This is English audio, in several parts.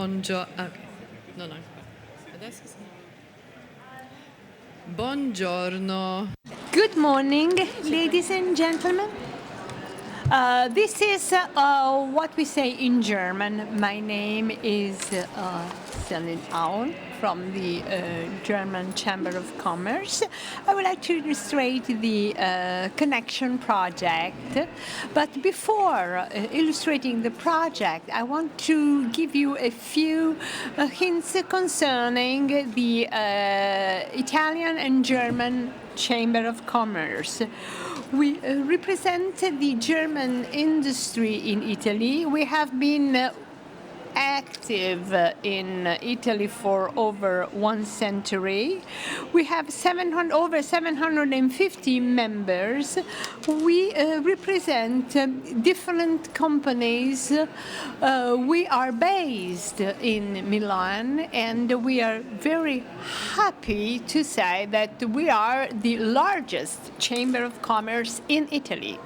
Ok, non ancora. Adesso sì. Buongiorno. Good morning, ladies and gentlemen. This is what we say in German. My name is Celine Aun from the German Chamber of Commerce. I would like to illustrate the Connaction project. But before illustrating the project, I want to give you a few hints concerning the Italian and German Chamber of Commerce. We represent the German industry in Italy. We have been active in Italy for over 1 century. We have over 750 members. We represent different companies. We are based in Milan, and we are very happy to say that we are the largest chamber of commerce in Italy.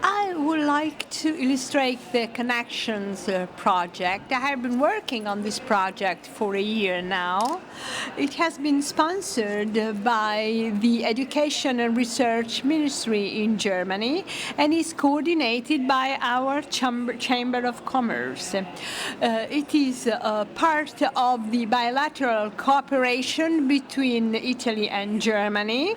I would like to illustrate the Connections project. I have been working on this project for a year now. It has been sponsored by the Education and Research Ministry in Germany and is coordinated by our Chamber of Commerce. It is part of the bilateral cooperation between Italy and Germany,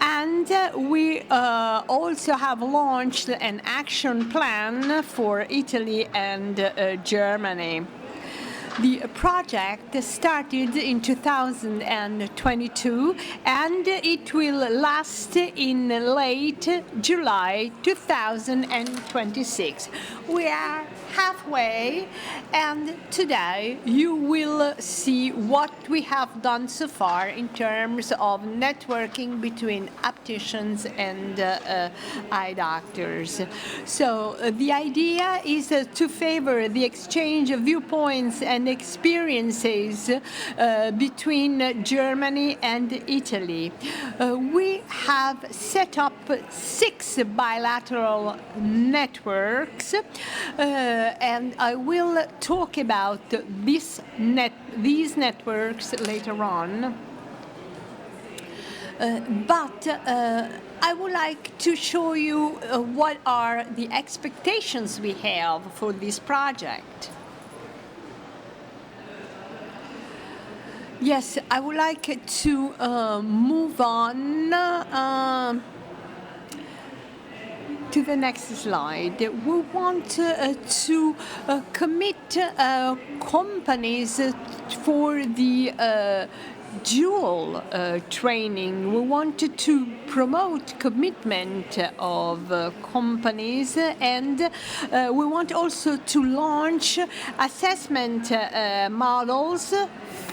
and we also have launched an action plan for Italy and Germany. The project started in 2022 and it will last in late July 2026. We are halfway, and today you will see what we have done so far in terms of networking between opticians and eye doctors. So the idea is to favor the exchange of viewpoints and experiences between Germany and Italy. We have set up 6 bilateral networks, and I will talk about these networks later on. But I would like to show you what are the expectations we have for this project. Yes, I would like to move on to the next slide. We want to commit companies for the dual training. We wanted to promote commitment of companies, and we want also to launch assessment models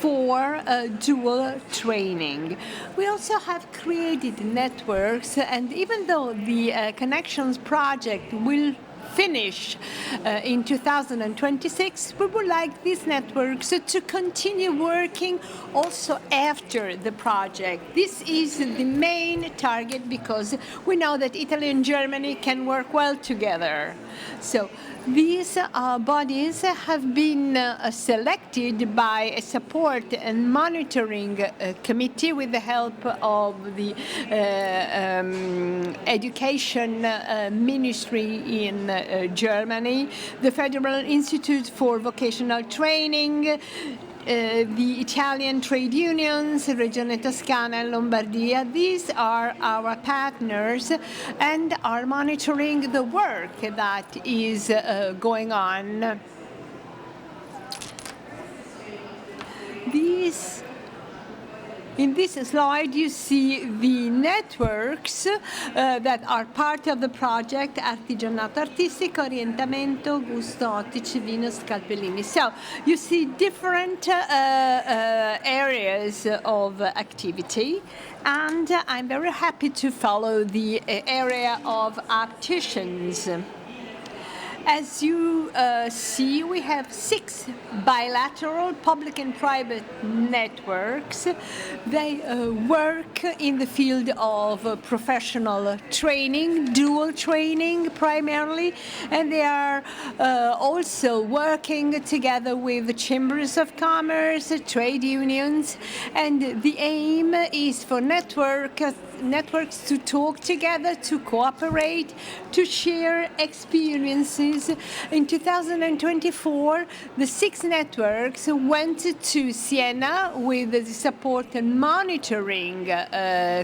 for dual training. We also have created networks, and even though the Connections project will finish in 2026, we would like these networks to continue working also after the project. This is the main target because we know that Italy and Germany can work well together. So these bodies have been selected by a support and monitoring committee with the help of the Education Ministry in Germany, the Federal Institute for Vocational Training, the Italian trade unions, Regione Toscana and Lombardia. These are our partners and are monitoring the work that is going on. In this slide, you see the networks that are part of the project: Artigianato Artistico, Orientamento, Gusto Ottici, Vino, Scalpellini. So you see different areas of activity, and I'm very happy to follow the area of opticians. As you see, we have 6 bilateral public and private networks. They work in the field of professional training, dual training primarily, and they are also working together with the chambers of commerce, trade unions, and the aim is for networks to talk together, to cooperate, to share experiences. In 2024, the 6 networks went to Siena with the support and monitoring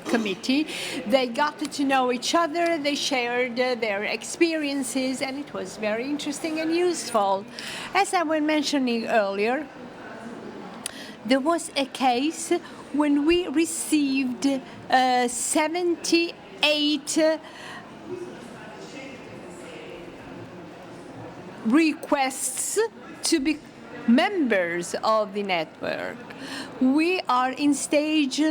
committee. They got to know each other, they shared their experiences, and it was very interesting and useful. As I was mentioning earlier, there was a case when we received 78 requests to be members of the network. We are in stage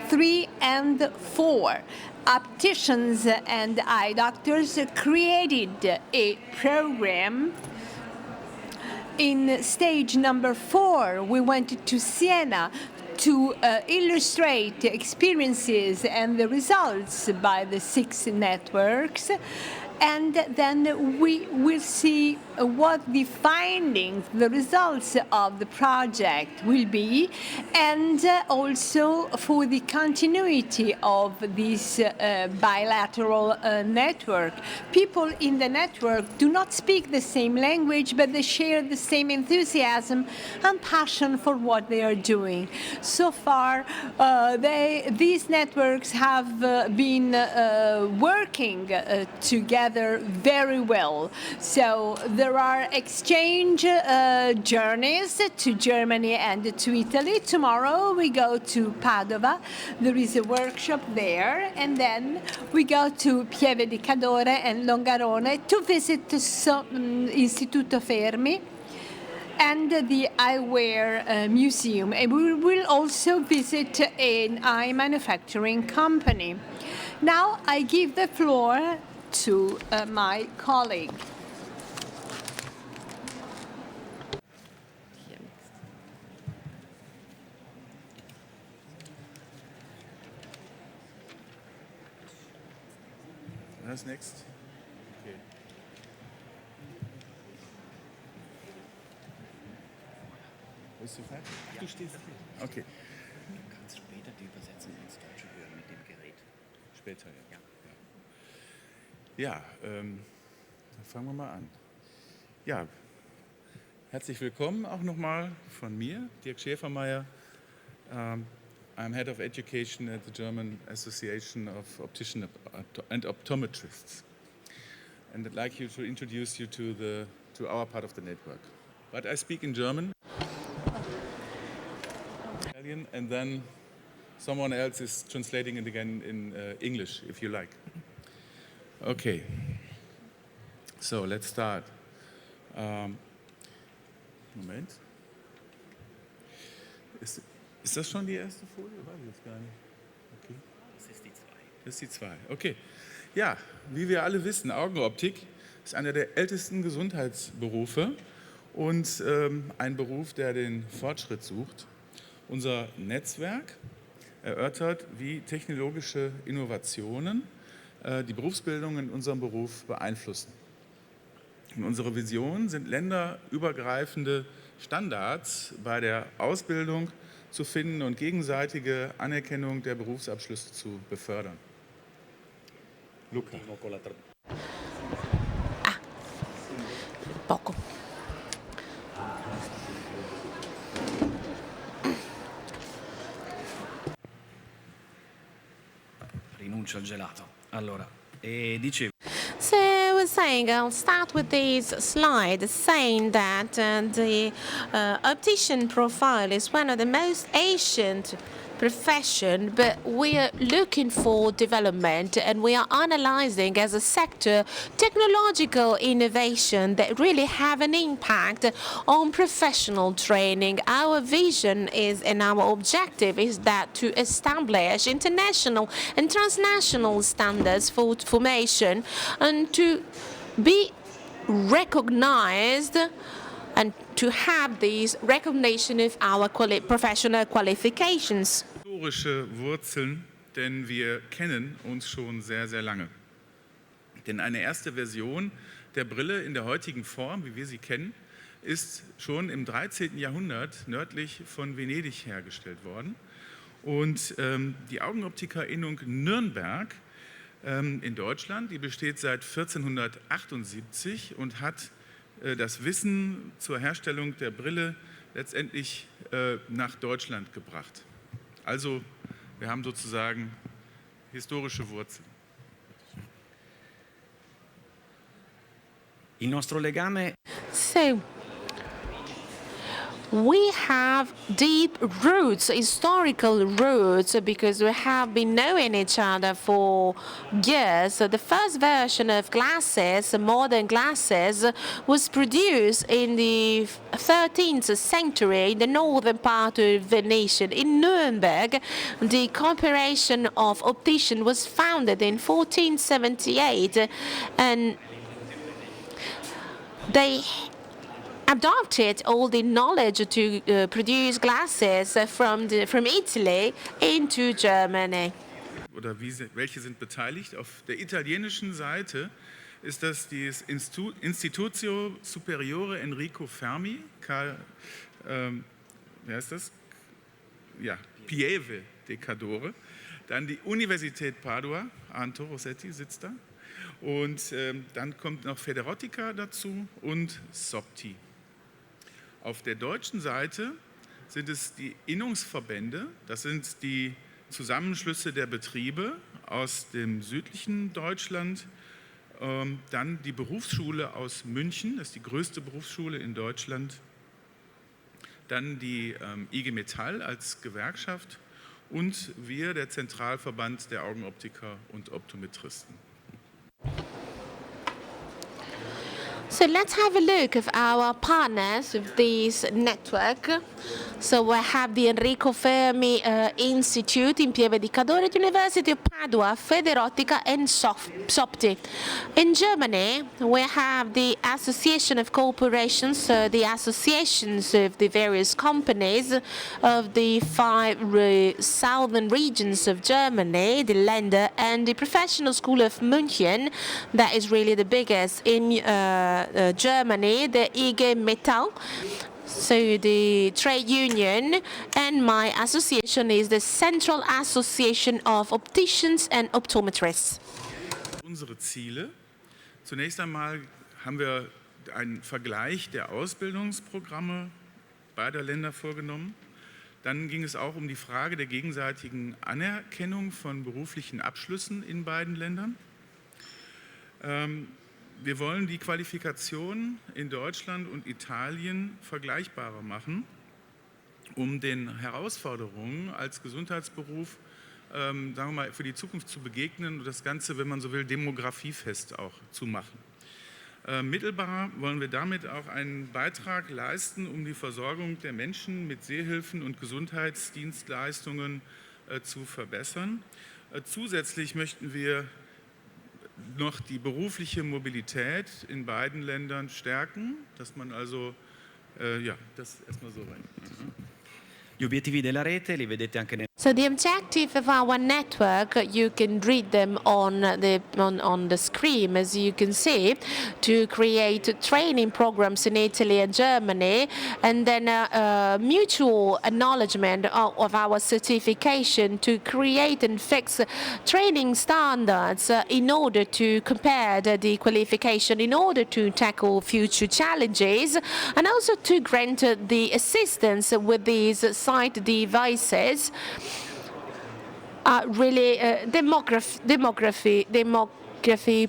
3 and 4. Opticians and eye doctors created a program. In stage number 4, we went to Siena to illustrate experiences and the results by the 6 networks. And then we will see what the findings, the results of the project will be, and also for the continuity of this bilateral network. People in the network do not speak the same language, but they share the same enthusiasm and passion for what they are doing. So far, these networks have been working together very well. So there are exchange journeys to Germany and to Italy. Tomorrow we go to Padova. There is a workshop there, and then we go to Pieve di Cadore and Longarone to visit Istituto Fermi and the eyewear museum. And we will also visit an eye manufacturing company. Now I give the floor to my colleague. What's next? Okay. Bist du fertig? Ja. Du stehst hier. Okay. Du kannst später die Übersetzung ins Deutsche hören mit dem Gerät. Später, ja. Ja, dann fangen wir mal an. Ja, herzlich willkommen auch nochmal von mir, Dirk Schäfermeier. I'm Head of Education at the German Association of Opticians and Optometrists. And I'd like to introduce you to our part of the network. But I speak in German, Italian, and then someone else is translating it again in English, if you like. Okay, so let's start. Moment. Ist das schon die erste Folie? Weiß ich jetzt gar nicht. Okay. Das ist die 2. Das ist die 2. Okay. Ja, wie wir alle wissen, Augenoptik ist einer der ältesten Gesundheitsberufe und ein Beruf, der den Fortschritt sucht. Unser Netzwerk erörtert, wie technologische Innovationen die Berufsbildung in unserem Beruf beeinflussen. Und unsere Vision sind länderübergreifende Standards bei der Ausbildung zu finden und gegenseitige Anerkennung der Berufsabschlüsse zu befördern. Luca. Poco. Rinuncio al gelato. Allora, dicevo. So I was saying, I'll start with this slide saying that the optician profile is one of the most ancient profession, but we are looking for development and we are analyzing as a sector technological innovation that really have an impact on professional training. Our vision is and our objective is that to establish international and transnational standards for formation and to be recognized and to have this recognition of our professional qualifications. Historische Wurzeln, denn wir kennen uns schon sehr, sehr lange. Denn eine erste Version der Brille in der heutigen Form, wie wir sie kennen, ist schon im 13. Jahrhundert nördlich von Venedig hergestellt worden. Und die Augenoptikerinnung Nürnberg in Deutschland, die besteht seit 1478 und hat das Wissen zur Herstellung der Brille letztendlich nach Deutschland gebracht. Also wir haben sozusagen historische Wurzeln. Il nostro legame So, we have deep roots, historical roots, because we have been knowing each other for years. The first version of glasses, modern glasses, was produced in the 13th century in the northern part of the nation. In Nuremberg, the Corporation of Opticians was founded in 1478, and they adopted all the knowledge to produce glasses from Italy into Germany. Oder welche sind beteiligt? Auf der italienischen Seite ist das Instituto Superiore Enrico Fermi, wie heißt das? Ja, Pieve de Cadore. Dann die Universität Padua, Anto Rossetti sitzt da. Und dann kommt noch Federotica dazu und Sopti. Auf der deutschen Seite sind es die Innungsverbände, das sind die Zusammenschlüsse der Betriebe aus dem südlichen Deutschland, dann die Berufsschule aus München, das ist die größte Berufsschule in Deutschland, dann die IG Metall als Gewerkschaft und wir, der Zentralverband der Augenoptiker und Optometristen. So let's have a look at our partners of this network. So we have the Enrico Fermi Institute in Pieve di Cadore, the University of Padua, Federotica and Sopti. In Germany, we have the Association of Corporations, so the associations of the various companies of the 5 southern regions of Germany, the Länder, and the Professional School of München, that is really the biggest in Germany, the IG Metall, so the trade union, and my association is the Central Association of Opticians and Optometrists. Unsere Ziele. Zunächst einmal haben wir einen Vergleich der Ausbildungsprogramme beider Länder vorgenommen. Dann ging es auch um die Frage der gegenseitigen Anerkennung von beruflichen Abschlüssen in beiden Ländern. Wir wollen die Qualifikation in Deutschland und Italien vergleichbarer machen, um den Herausforderungen als Gesundheitsberuf, sagen wir mal, für die Zukunft zu begegnen und das Ganze, wenn man so will, demografiefest auch zu machen. Mittelbar wollen wir damit auch einen Beitrag leisten, um die Versorgung der Menschen mit Sehhilfen und Gesundheitsdienstleistungen zu verbessern. Zusätzlich möchten wir noch die berufliche Mobilität in beiden Ländern stärken, dass man also, ja, das erstmal so rein. Gli obiettivi della rete li vedete anche nel... So the objective of our network, you can read them on the screen, as you can see, to create training programs in Italy and Germany, and then mutual acknowledgement of our certification to create and fix training standards in order to compare the qualification, in order to tackle future challenges, and also to grant the assistance with these sight devices. Really demography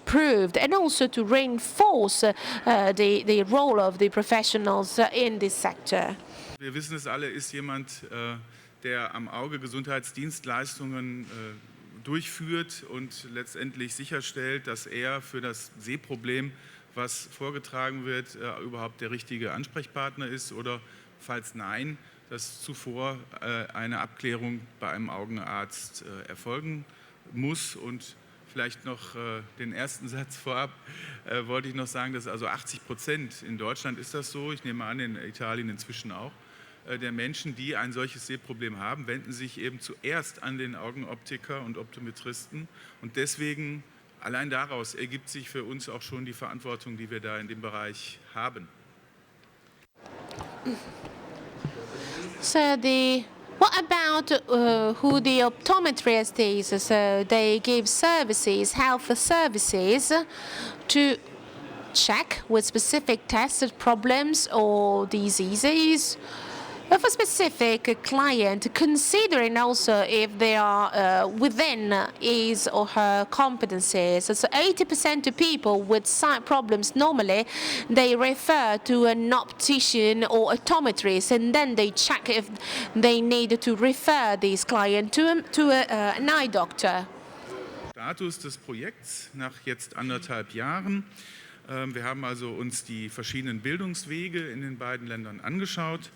proved, and also to reinforce the role of the professionals in this sector. Wir wissen es alle, ist jemand, der am Auge Gesundheitsdienstleistungen durchführt und letztendlich sicherstellt, dass er für das Sehproblem, was vorgetragen wird, überhaupt der richtige Ansprechpartner ist, oder falls nein, dass zuvor eine Abklärung bei einem Augenarzt erfolgen muss und Vielleicht noch den ersten Satz vorab, wollte ich noch sagen, dass also 80%, in Deutschland ist das so, ich nehme an, in Italien inzwischen auch, der Menschen, die ein solches Sehproblem haben, wenden sich eben zuerst an den Augenoptiker und Optometristen. Und deswegen, allein daraus ergibt sich für uns auch schon die Verantwortung, die wir da in dem Bereich haben. What about who the optometrist is? So they give services, health services, to check with specific tested problems or diseases of a specific client, considering also if they are within his or her competencies. So 80% of people with sight problems, normally they refer to an optician or optometrist, and then they check if they need to refer this client to an eye doctor. Status des Projekts nach jetzt 1,5 Jahren. Wir haben also uns die verschiedenen Bildungswege in den beiden Ländern angeschaut.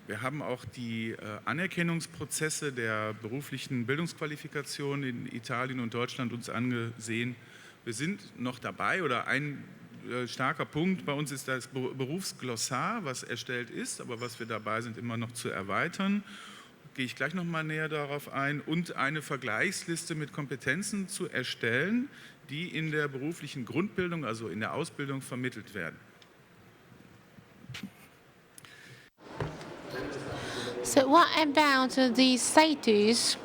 Wir haben auch die Anerkennungsprozesse der beruflichen Bildungsqualifikation in Italien und Deutschland uns angesehen. Wir sind noch dabei, oder ein starker Punkt bei uns ist das Berufsglossar, was erstellt ist, aber was wir dabei sind, immer noch zu erweitern. Gehe ich gleich noch mal näher darauf ein, und eine Vergleichsliste mit Kompetenzen zu erstellen, die in der beruflichen Grundbildung, also in der Ausbildung, vermittelt werden. So what about the status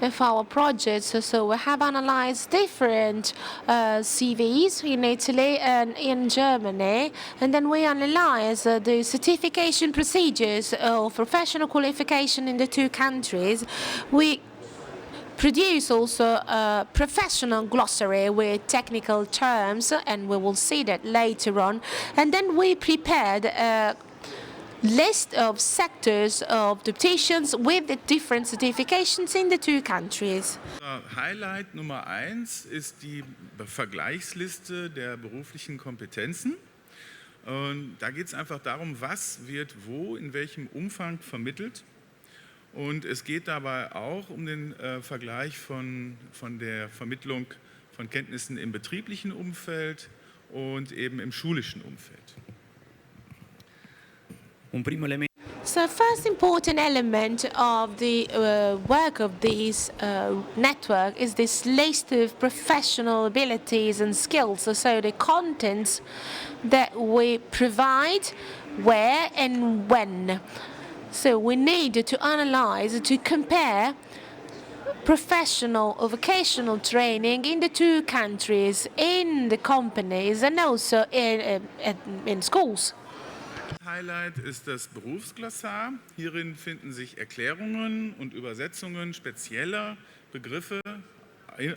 of our projects? So we have analyzed different CVs in Italy and in Germany, and then we analyze the certification procedures of professional qualification in the two countries. We produce also a professional glossary with technical terms, and we will see that later on. And then we prepared a list of sectors of opticians with the different certifications in the two countries. Highlight Nummer 1 ist die Vergleichsliste der beruflichen Kompetenzen. Und da geht es einfach darum, was wird wo, in welchem Umfang vermittelt. Und es geht dabei auch um den Vergleich von der Vermittlung von Kenntnissen im betrieblichen Umfeld und eben im schulischen Umfeld. So first important element of the work of this network is this list of professional abilities and skills, so the contents that we provide, where and when. So we need to analyze, to compare professional or vocational training in the two countries, in the companies and also in schools. Highlight ist das Berufsglossar. Hierin finden sich Erklärungen und Übersetzungen spezieller Begriffe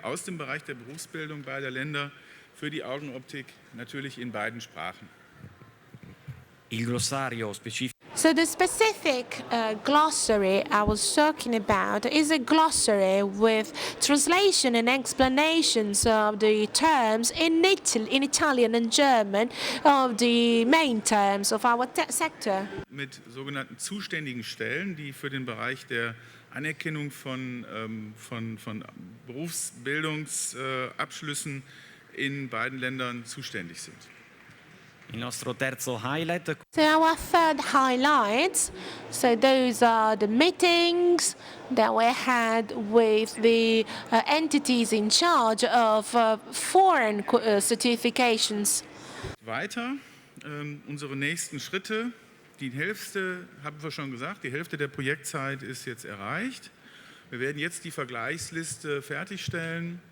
aus dem Bereich der Berufsbildung beider Länder für die Augenoptik, natürlich in beiden Sprachen. Il glossario specifico. So the specific glossary I was talking about is a glossary with translation and explanations of the terms in Italian and German of the main terms of our sector. Mit sogenannten zuständigen Stellen, die für den Bereich der Anerkennung von Berufsbildungsabschlüssen in beiden Ländern zuständig sind. Il nostro terzo highlight. So our third highlights, so those are the meetings that we had with the entities in charge of foreign certifications. Weiter, unsere nächsten Schritte. Die Hälfte, haben wir schon gesagt, die Hälfte der Projektzeit ist jetzt erreicht. Wir werden jetzt die Vergleichsliste fertigstellen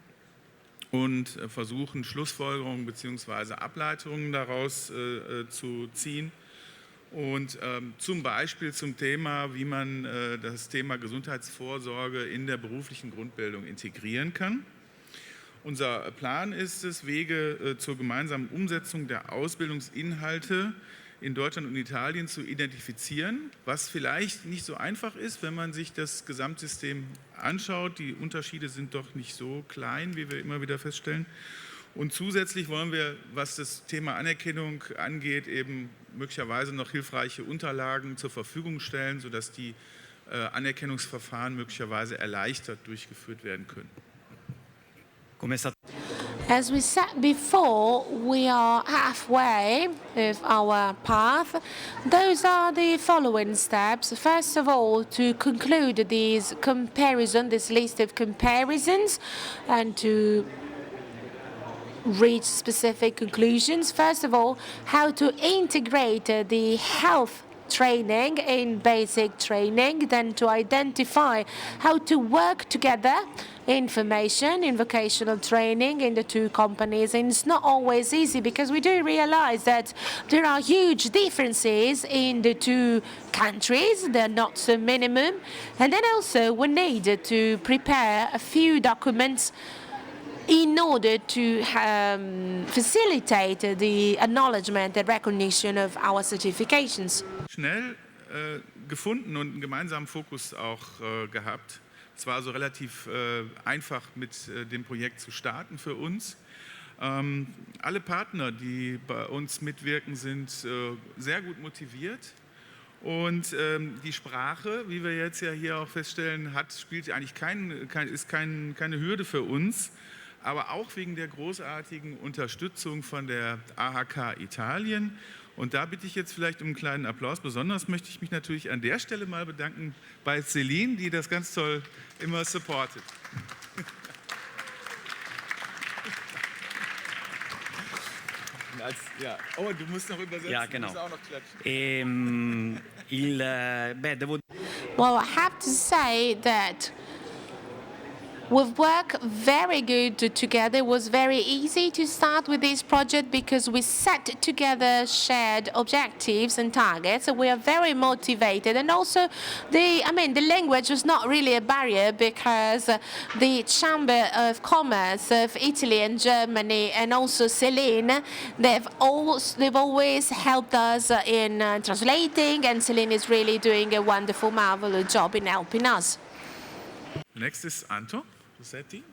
und versuchen, Schlussfolgerungen bzw. Ableitungen daraus zu ziehen. Und zum Beispiel zum Thema, wie man das Thema Gesundheitsvorsorge in der beruflichen Grundbildung integrieren kann. Unser Plan ist es, Wege zur gemeinsamen Umsetzung der Ausbildungsinhalte in Deutschland und Italien zu identifizieren, was vielleicht nicht so einfach ist, wenn man sich das Gesamtsystem anschaut. Die Unterschiede sind doch nicht so klein, wie wir immer wieder feststellen. Und zusätzlich wollen wir, was das Thema Anerkennung angeht, eben möglicherweise noch hilfreiche Unterlagen zur Verfügung stellen, sodass die Anerkennungsverfahren möglicherweise erleichtert durchgeführt werden können. Come è stato As we said before, we are halfway of our path. Those are the following steps. First of all, to conclude this list of comparisons, and to reach specific conclusions. First of all, how to integrate the health training in basic training, then to identify how to work together information in vocational training in the two companies. And it's not always easy, because we do realize that there are huge differences in the two countries. They're not so minimum. And then also we need to prepare a few documents in order to facilitate the acknowledgement and recognition of our certifications. Schnell gefunden und einen gemeinsamen Fokus auch gehabt. Es war also relativ einfach, mit dem Projekt zu starten für uns. Alle Partner, die bei uns mitwirken, sind sehr gut motiviert. Und die Sprache, wie wir jetzt ja hier auch feststellen, spielt eigentlich keine Hürde für uns. Aber auch wegen der großartigen Unterstützung von der AHK Italien. Und da bitte ich jetzt vielleicht um einen kleinen Applaus. Besonders möchte ich mich natürlich an der Stelle mal bedanken bei Celine, die das ganz toll immer supportet. Ja. Oh, du musst noch übersetzen. Ja, genau. Du musst auch noch klatschen. Well, I have to say that we've worked very good together. It was very easy to start with this project because we set together shared objectives and targets. We are very motivated, and also the language was not really a barrier, because the Chamber of Commerce of Italy and Germany, and also Céline, they've always helped us in translating, and Céline is really doing a wonderful, marvelous job in helping us. Next is Anto Rossetti.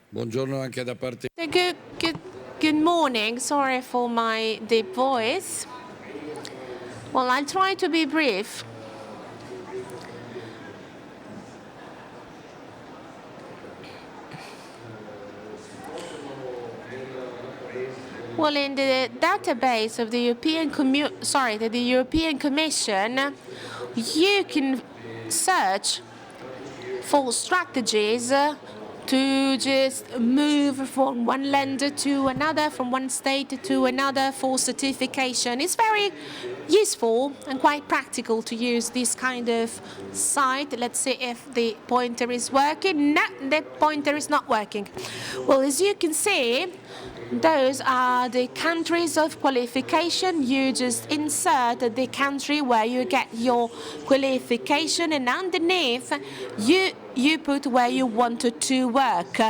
Buongiorno anche da parte. Good morning. Sorry for my deep voice. Well, I'll try to be brief. Well, in the database of the European Commission, you can search for strategies to just move from one lender to another, from one state to another for certification. It's very useful and quite practical to use this kind of site. Let's see if the pointer is working. No, the pointer is not working. Well, as you can see, those are the countries of qualification. You just insert the country where you get your qualification, and underneath you put where you wanted to work.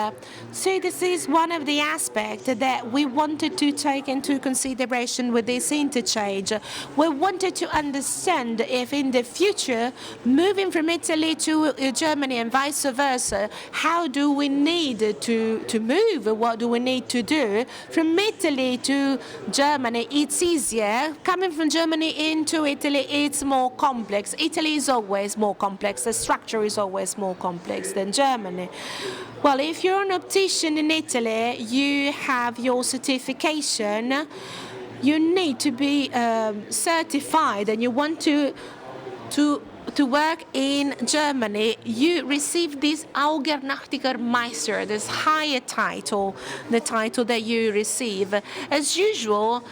So this is one of the aspects that we wanted to take into consideration with this interchange. We wanted to understand if in the future, moving from Italy to Germany and vice versa, how do we need to move? What do we need to do? From Italy to Germany, it's easier. Coming from Germany into Italy, it's more complex. Italy is always more complex. The structure is always more complex than Germany. Well, if you're an optician in Italy, you have your certification, you need to be certified, and you want to work in Germany, you receive this Augenoptiker Meister, this higher title, the title that you receive. As usual,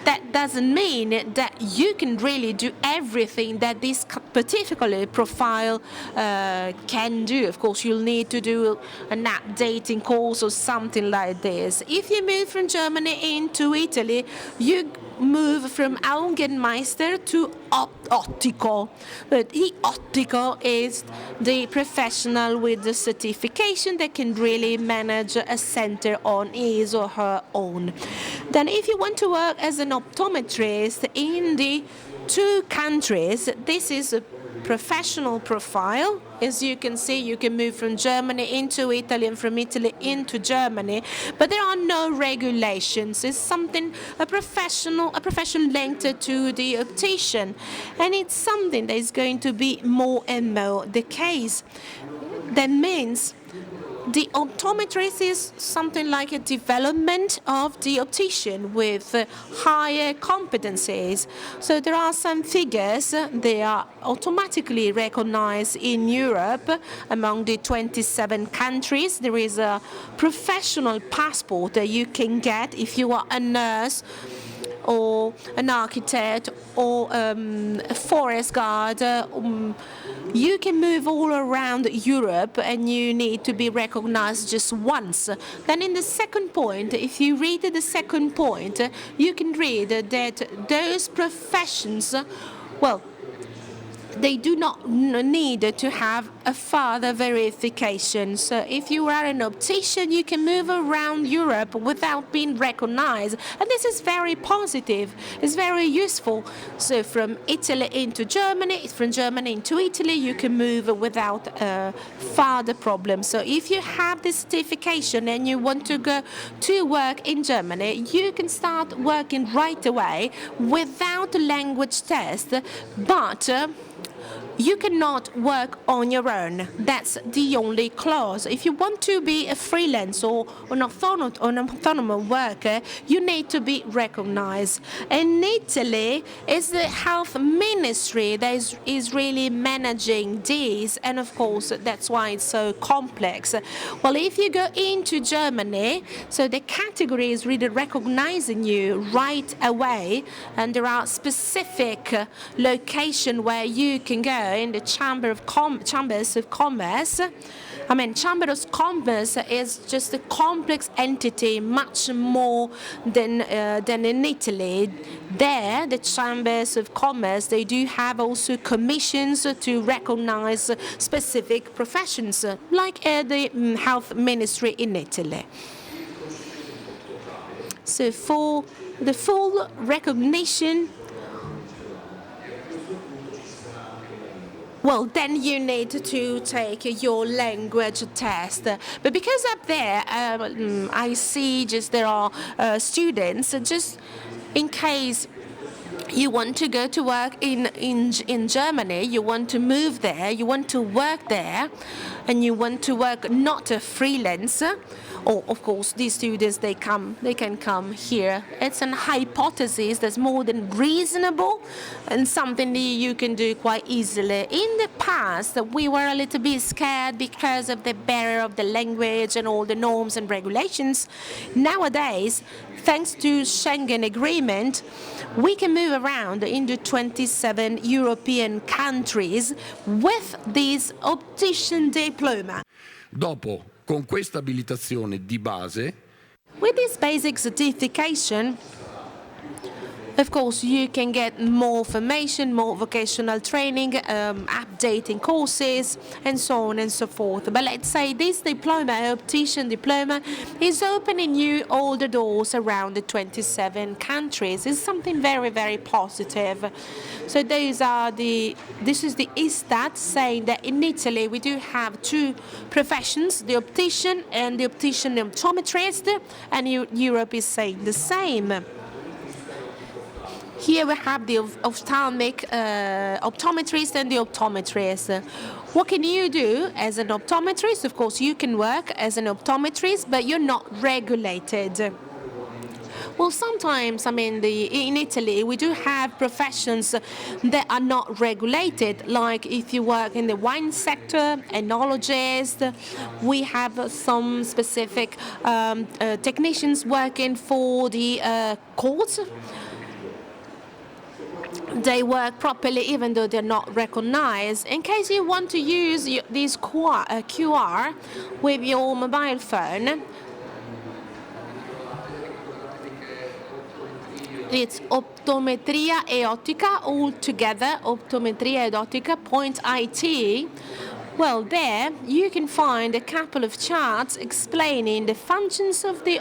that doesn't mean that you can really do everything that this particular profile can do. Of course, you'll need to do an updating course or something like this. If you move from Germany into Italy, you move from Augenmeister to Ottico. But the Ottico is the professional with the certification that can really manage a center on his or her own. Then if you want to work as an optometrist in the two countries, this is professional profile. As you can see, you can move from Germany into Italy and from Italy into Germany, but there are no regulations. It's something, a profession linked to the optician, and it's something that is going to be more and more the case. That means the optometrist is something like a development of the optician with higher competencies. So there are some figures, they are automatically recognized in Europe among the 27 countries. There is a professional passport that you can get if you are a nurse or an architect or a forest guard. You can move all around Europe and you need to be recognized just once. Then in the second point, if you read the second point, you can read that those professions, well, they do not need to have a further verification. So if you are an optician, you can move around Europe without being recognized. And this is very positive. It's very useful. So from Italy into Germany, from Germany into Italy, you can move without further problems. So if you have this certification and you want to go to work in Germany, you can start working right away without a language test. But you cannot work on your own. That's the only clause. If you want to be a freelance or an autonomous worker, you need to be recognized. In Italy, it's the health ministry that is really managing this, and of course, that's why it's so complex. Well, if you go into Germany, so the category is really recognizing you right away, and there are specific locations where you can go in the chambers of commerce. I mean, Chamber of Commerce is just a complex entity, much more than in Italy. There, the Chambers of Commerce, they do have also commissions to recognize specific professions, like the health ministry in Italy. So for the full recognition, well, then you need to take your language test. But because up there, I see just there are students, just in case you want to go to work in Germany, you want to move there, you want to work there, and you want to work not a freelancer, or of course these students they can come here. It's an hypothesis that's more than reasonable and something that you can do quite easily. In the past, we were a little bit scared because of the barrier of the language and all the norms and regulations. Nowadays, thanks to Schengen Agreement, we can move around into 27 European countries with this optician diploma. Dopo, con questa abilitazione di base, with this basic certification, of course, you can get more formation, more vocational training, updating courses, and so on and so forth. But let's say this diploma, optician diploma, is opening you all the doors around the 27 countries. It's something very, very positive. So this is the ISTAT saying that in Italy we do have two professions, the optician and the optician optometrist, and Europe is saying the same. Here we have the ophthalmic optometrist and the optometrist. What can you do as an optometrist? Of course, you can work as an optometrist, but you're not regulated. Well, sometimes, I mean, in Italy, we do have professions that are not regulated, like if you work in the wine sector, enologist. We have some specific technicians working for the courts. They work properly even though they're not recognized. In case you want to use this QR with your mobile phone, it's Optometria e Ottica all together, Optometria ed Ottica.it. Well, there you can find a couple of charts explaining the functions of the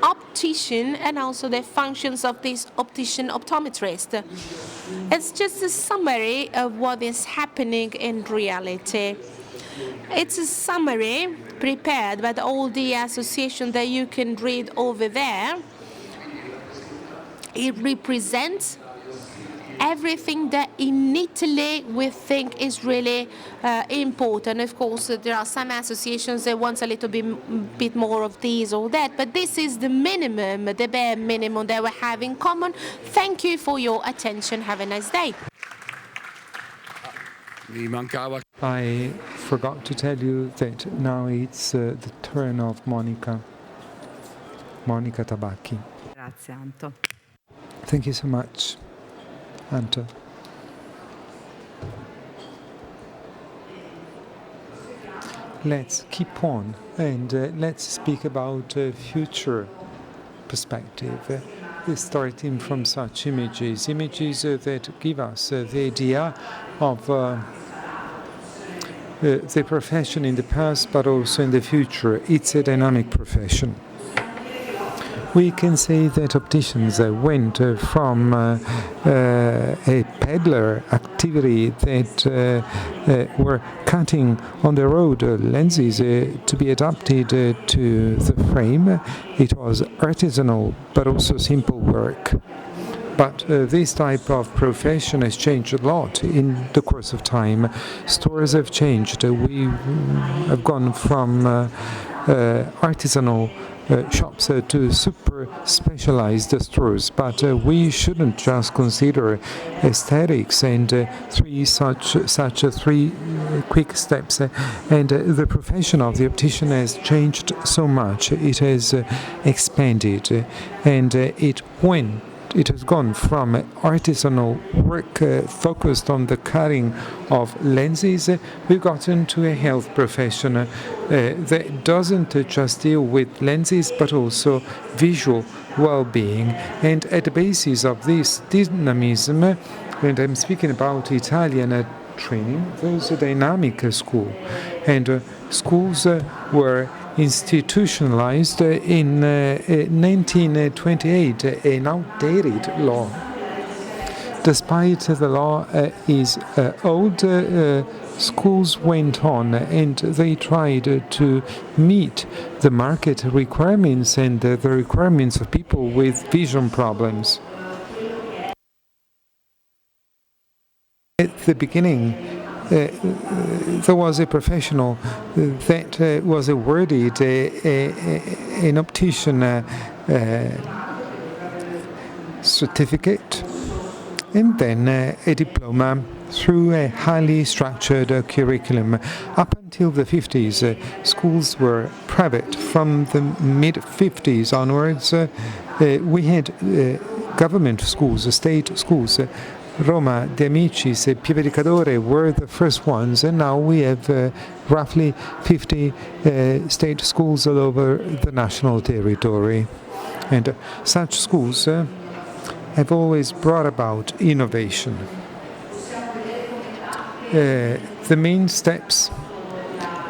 optician and also the functions of this optician optometrist. It's just a summary of what is happening in reality. It's a summary prepared by all the associations that you can read over there. It represents everything that in Italy we think is really important. Of course, there are some associations that want a little bit more of this or that, but this is the minimum, the bare minimum that we have in common. Thank you for your attention. Have a nice day. I forgot to tell you that now it's the turn of Monica Tabacchi. Grazie Anto. Thank you so much, Anto. Let's keep on and let's speak about future perspective, starting from such images that give us the idea of the profession in the past, but also in the future. It's a dynamic profession. We can say that opticians went from a peddler activity that were cutting on the road lenses to be adapted to the frame. It was artisanal, but also simple work. But this type of profession has changed a lot in the course of time. Stores have changed. We have gone from artisanal shops to super specialized stores, but we shouldn't just consider aesthetics and such three quick steps. And the profession of the optician has changed so much. It has expanded, and it has gone from artisanal work focused on the cutting of lenses. We've gotten to a health profession that doesn't just deal with lenses but also visual well-being. And at the basis of this dynamism, and I'm speaking about Italian training, there's a dynamic school. And schools were institutionalized in 1928, an outdated law. Despite the law is old, schools went on and they tried to meet the market requirements and the requirements of people with vision problems. At the beginning, there was a professional that was awarded an optician certificate and then a diploma through a highly structured curriculum. Up until the 50s, schools were private. From the mid-50s onwards, we had government schools, state schools. Roma, De Amicis, Pieve were the first ones, and now we have roughly 50 state schools all over the national territory. And such schools have always brought about innovation. The main steps,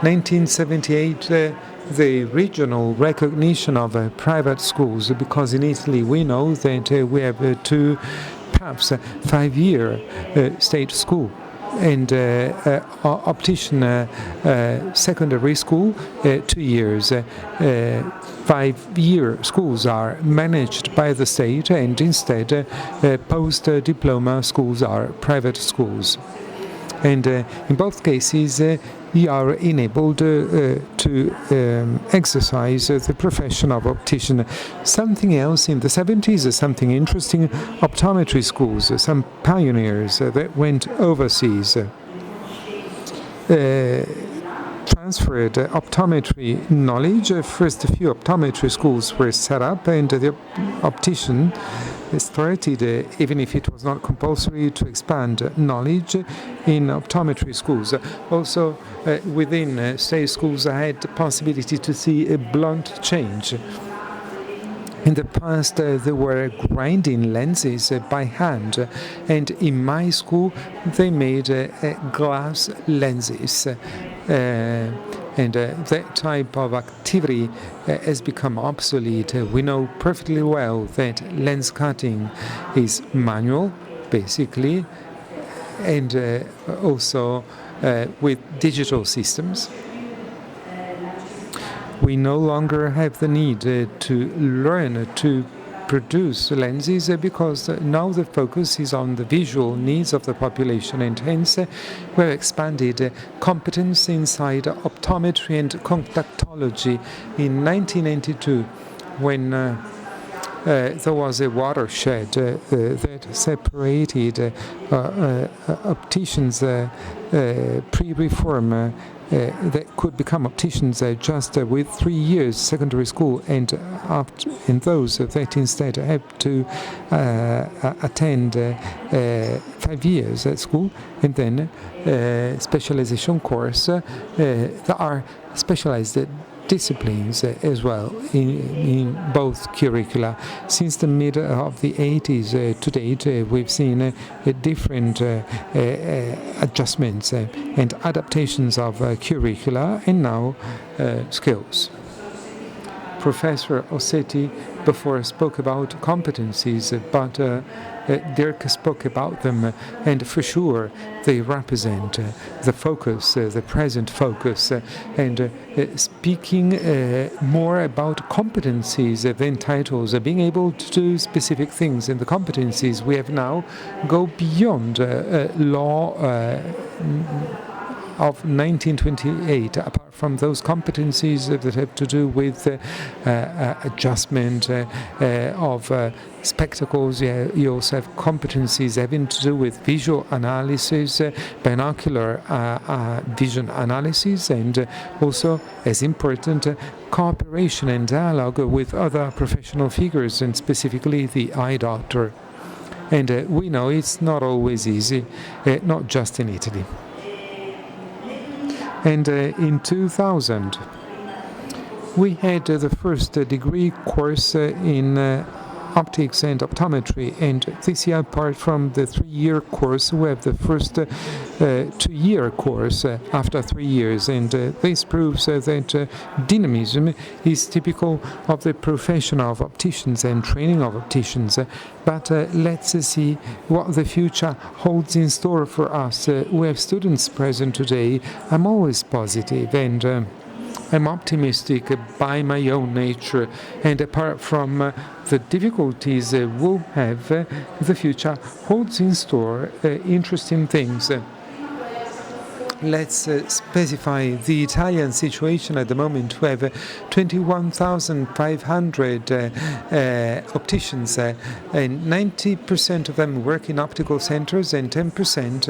1978, the regional recognition of private schools, because in Italy we know that we have perhaps 5-year state school and optician secondary school 2 years. 5-year schools are managed by the state, and instead post-diploma schools are private schools. And in both cases you are enabled to exercise the profession of optician. Something else in the 70s, something interesting, optometry schools, some pioneers that went overseas. Transferred optometry knowledge. First, a few optometry schools were set up, and the optician started, even if it was not compulsory, to expand knowledge in optometry schools. Also, within state schools, I had the possibility to see a blunt change. In the past, they were grinding lenses by hand, and in my school, they made glass lenses. and that type of activity has become obsolete. We know perfectly well that lens cutting is manual, basically, and also with digital systems. We no longer have the need to learn to produce lenses because now the focus is on the visual needs of the population, and hence we've expanded competence inside optometry and contactology. In 1992, when there was a watershed that separated opticians pre-reform that could become opticians just with 3 years secondary school, and those that instead have to attend 5 years at school, and then specialization course. There are specialized disciplines as well in both curricula. Since the mid of the 80s to date, we've seen different adjustments and adaptations of curricula, and now skills. Professor Ossetti before spoke about competencies, but Dirk spoke about them, and for sure they represent the focus, the present focus, and speaking more about competencies than titles, being able to do specific things. And the competencies we have now go beyond law of 1928, apart from those competencies that have to do with adjustment of spectacles. You also have competencies having to do with visual analysis, binocular vision analysis, and also, as important, cooperation and dialogue with other professional figures, and specifically the eye doctor. And we know it's not always easy, not just in Italy. And in 2000, we had the first degree course in optics and optometry, and this year, apart from the 3-year course, we have the first 2-year course after 3 years, and this proves that dynamism is typical of the profession of opticians and training of opticians. But let's see what the future holds in store for us. We have students present today. I'm always positive, and I'm optimistic by my own nature, and apart from the difficulties we'll have, the future holds in store interesting things. Let's specify the Italian situation at the moment. We have 21,500 opticians, and 90% of them work in optical centers, and 10%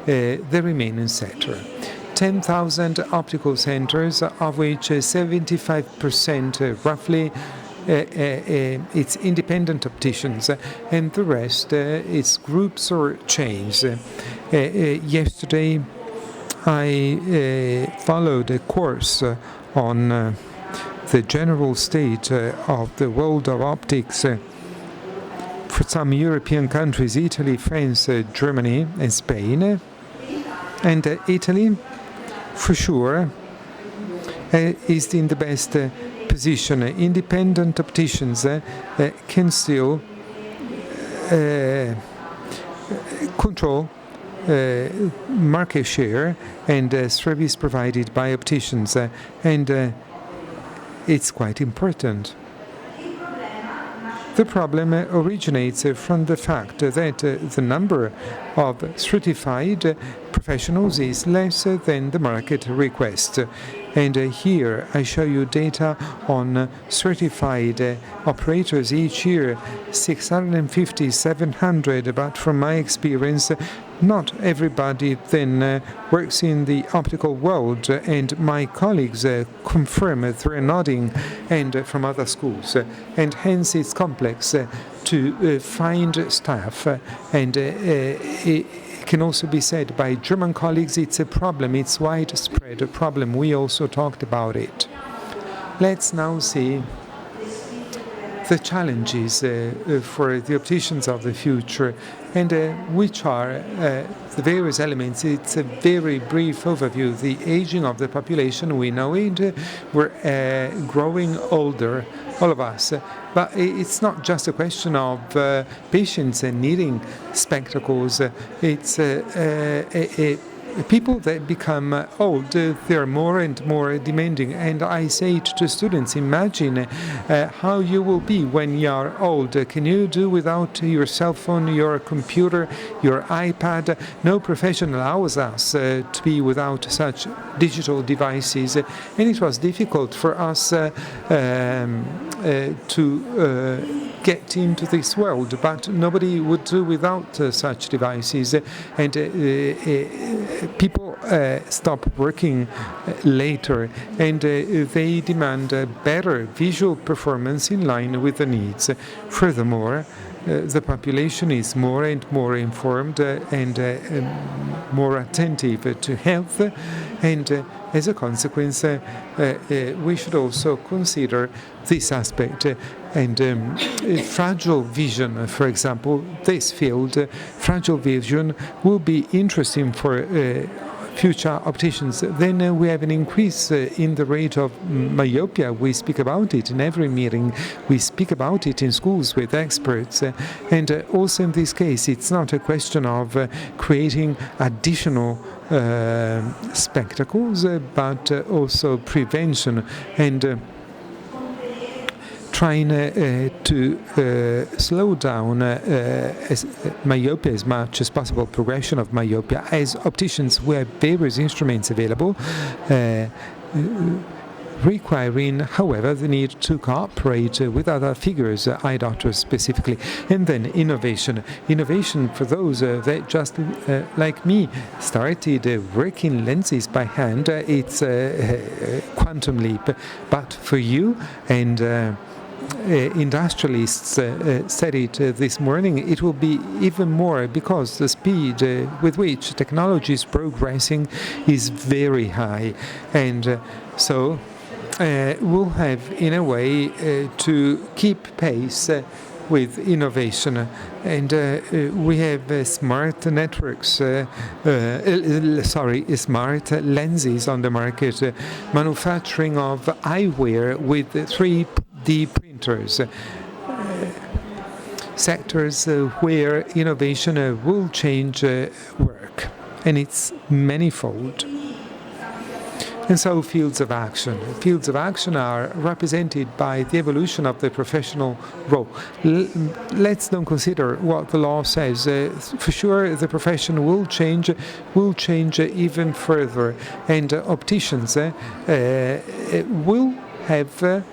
the remaining sector. 10,000 optical centers, of which 75% roughly it's independent opticians, and the rest it's groups or chains. Yesterday I followed a course on the general state of the world of optics for some European countries: Italy, France, Germany, and Spain. And Italy, for sure, is in the best position. Independent opticians can still control market share and service provided by opticians, and it's quite important. The problem originates from the fact that the number of certified professionals is less than the market request. And here I show you data on certified operators each year, 650, 700, but from my experience, not everybody then works in the optical world, and my colleagues confirm through nodding and from other schools, and hence it's complex to find staff, and it can also be said by German colleagues it's a problem, it's widespread a problem. We also talked about it. Let's now see the challenges for the opticians of the future, and which are the various elements. It's a very brief overview. The aging of the population, we know it. We're growing older, all of us. But it's not just a question of patients needing spectacles. It's people that become old, they're more and more demanding. And I say it to students, imagine how you will be when you are old. Can you do without your cell phone, your computer, your iPad? No profession allows us to be without such digital devices. And it was difficult for us to get into this world, but nobody would do without such devices. And people stop working later, and they demand better visual performance in line with the needs. Furthermore, the population is more and more informed and more attentive to health, and as a consequence, we should also consider this aspect. And fragile vision, for example, this field, fragile vision, will be interesting for future opticians. Then we have an increase in the rate of myopia. We speak about it in every meeting. We speak about it in schools with experts. And also in this case, it's not a question of creating additional spectacles, but also prevention and trying to slow down myopia as much as possible, progression of myopia. As opticians, we have various instruments available, requiring, however, the need to cooperate with other figures, eye doctors specifically. And then innovation. Innovation for those that just, like me, started working lenses by hand, it's a quantum leap. But for you and industrialists said it this morning, it will be even more, because the speed with which technology is progressing is very high. And so we'll have, in a way, to keep pace with innovation. And we have smart networks, smart lenses on the market, manufacturing of eyewear with 3D printers, sectors where innovation will change work, and it's manifold. And so fields of action. Fields of action are represented by the evolution of the professional role. Let's don't consider what the law says. For sure, the profession will change even further. And opticians will have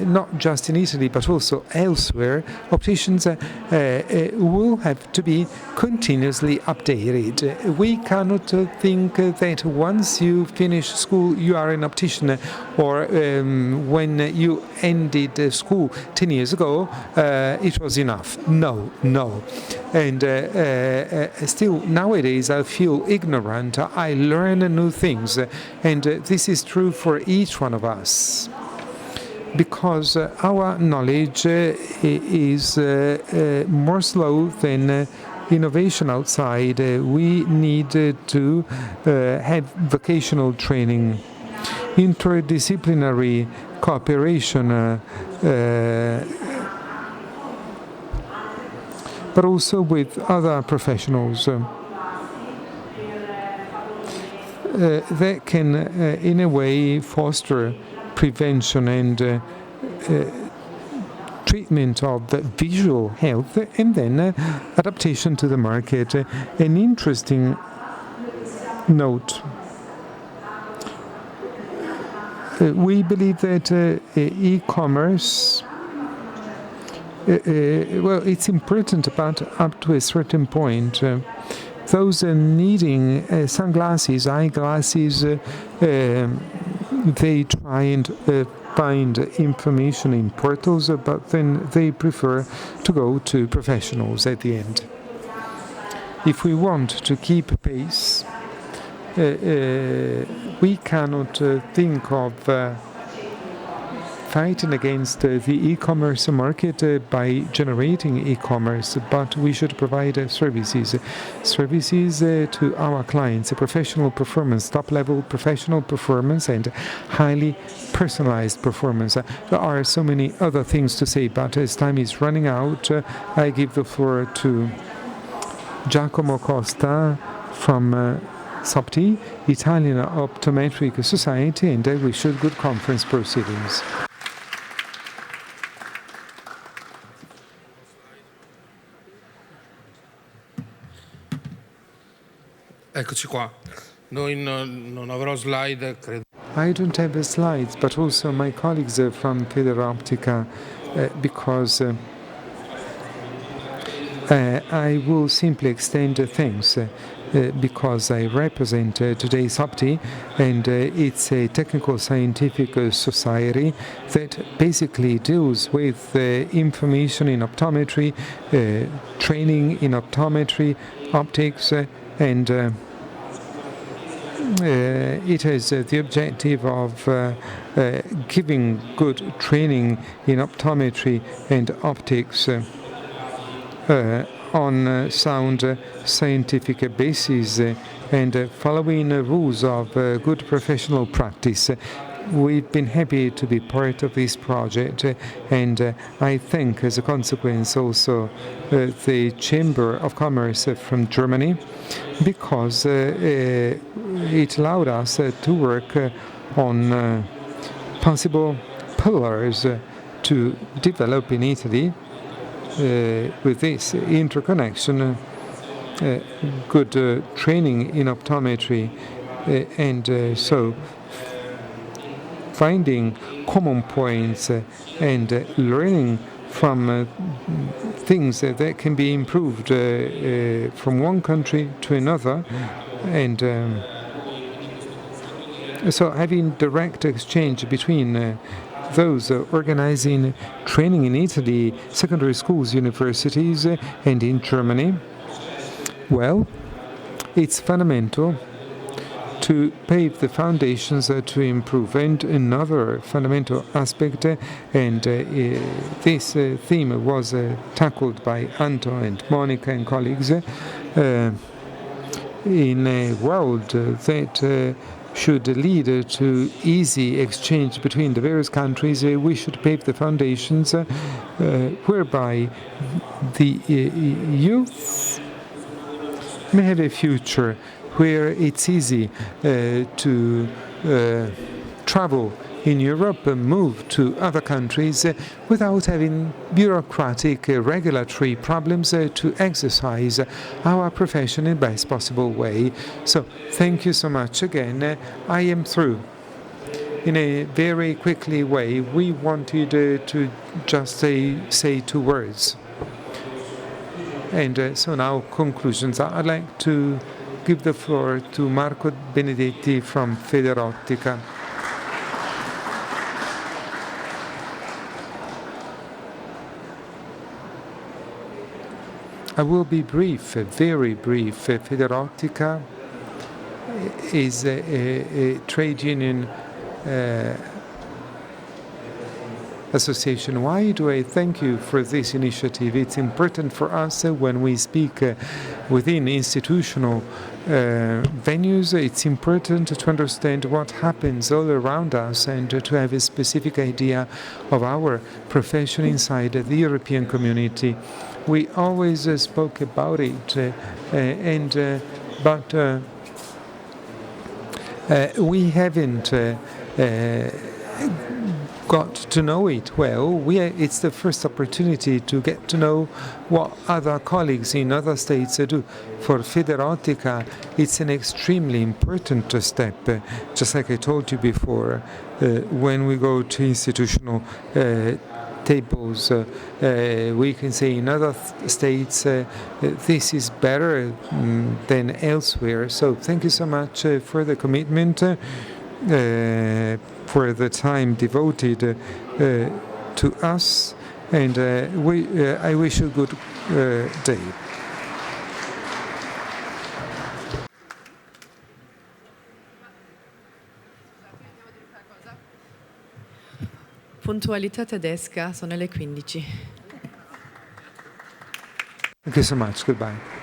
not just in Italy but also elsewhere, opticians will have to be continuously updated. We cannot think that once you finish school you are an optician, or when you ended school 10 years ago it was enough. No. And still nowadays I feel ignorant. I learn new things, and this is true for each one of us, because our knowledge is more slow than innovation outside. We need to have vocational training, interdisciplinary cooperation, but also with other professionals that can, in a way, foster prevention and treatment of visual health, and then adaptation to the market. An interesting note. We believe that e-commerce, well, it's important, but up to a certain point. Those needing sunglasses, eyeglasses, they try and find information in portals, but then they prefer to go to professionals at the end. If we want to keep pace, we cannot think of fighting against the e-commerce market by generating e-commerce, but we should provide services to our clients, professional performance, top-level professional performance, and highly personalized performance. There are so many other things to say, but as time is running out, I give the floor to Giacomo Costa from SOPTI, Italian Optometric Society, and I wish you good conference proceedings. Eccoci qua. Non avrò slide, credo. I don't have the slides, but also my colleagues from Federoptica, because I will simply extend thanks because I represent today SOPTI, and it's a technical scientific society that basically deals with information in optometry, training in optometry, optics, and it has the objective of giving good training in optometry and optics on sound scientific basis and following rules of good professional practice. We've been happy to be part of this project, and I thank as a consequence also the Chamber of Commerce from Germany, because it allowed us to work on possible pillars to develop in Italy with this interconnection, good training in optometry, and so finding common points and learning from things that can be improved from one country to another, and so having direct exchange between those organizing training in Italy, secondary schools, universities, and in Germany. Well, it's fundamental to pave the foundations to improve. And another fundamental aspect, and this theme was tackled by Anto and Monica and colleagues, in a world that should lead to easy exchange between the various countries, we should pave the foundations whereby the youth may have a future where it's easy to travel in Europe and move to other countries without having bureaucratic regulatory problems to exercise our profession in the best possible way. So thank you so much again. I am through. In a very quickly way, we wanted to just say 2 words. And so now conclusions. I'd like to give the floor to Marco Benedetti from Federoptica. I will be brief, very brief. Federoptica is a trade union association. Why do I thank you for this initiative? It's important for us when we speak within institutional venues. It's important to understand what happens all around us and to have a specific idea of our profession inside the European community. We always spoke about it, but we haven't got to know it well. It's the first opportunity to get to know what other colleagues in other states do. For Federoptica, it's an extremely important step. Just like I told you before, when we go to institutional tables, we can say in other states this is better than elsewhere. So thank you so much for the commitment, for the time devoted to us, and I wish you a good day. puntualità tedesca, sono le 15. Thank you so much. Goodbye.